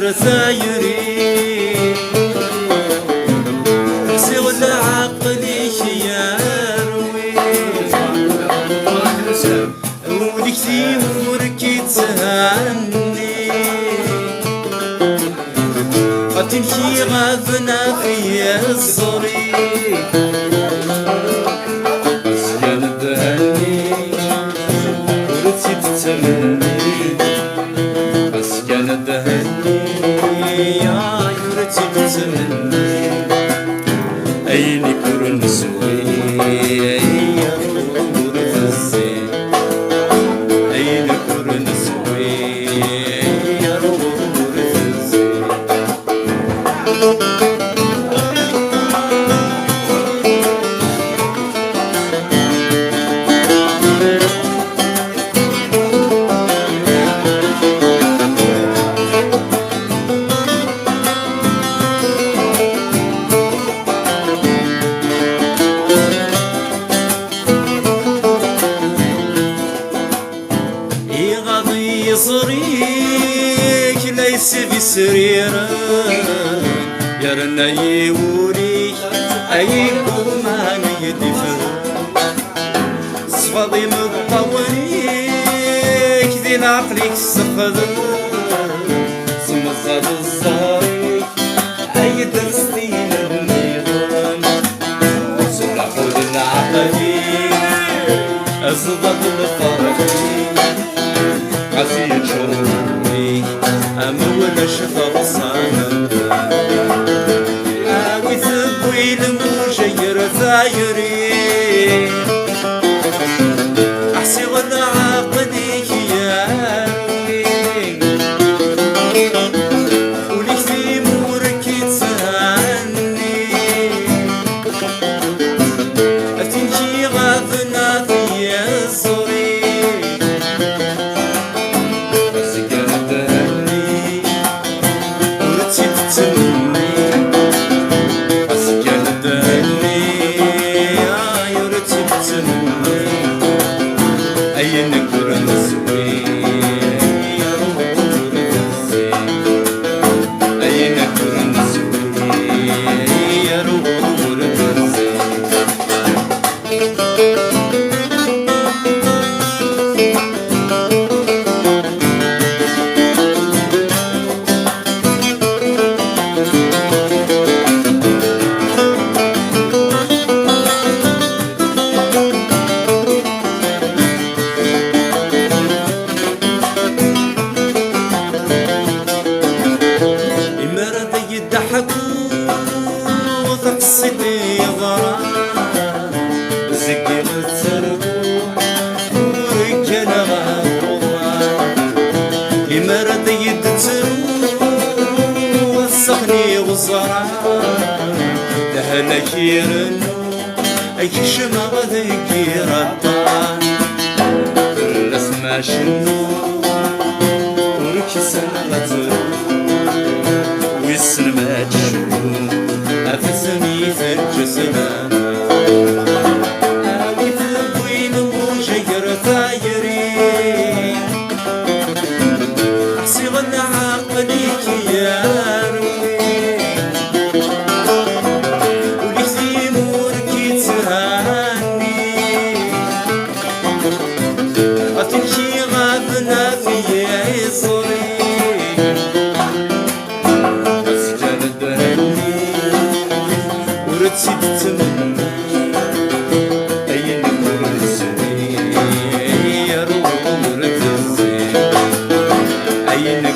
رثايري سغل عقلي يروي وديك تيمورك تهني غتمشي غابنا في الصريق سكان دهني ورتي تتمني سكان دهني يا ورتي تتمني أين يكون نسوي يا ورث الزين أين يكون نسوي يا ورث الزين يصريك ليس بسريرة يرنا يوريك أيكم ما يدفر صفاضي مطوريك دين عقلك سخذ سمزاد الزاريك أي درستين النظام سمع خود العقلي أزضب الفرقي عزيز شروري أما ولا شفا صانا أوي ثبوي المجير ثايري أحسي غدا عقلي ياوي وليك في مورك تهني أتنجي غاثنا في الصريق تقصدي ضرار زكي التربو ورجال غاضوار يمرض يدترو وسخني وزرار دهلك يرنو اي شما غذيكي رطار الاسما شنو وركي سنغترو ويسن ما تشوف أفسني في الجسمان أوي ثبوين وجير ثايري أحسي غن عقليك ياروي وليك تيمورك تهاني غتمشي غابنا في عصري ورتي تتمنى أين يكون الزين يا روح ورث الزين أين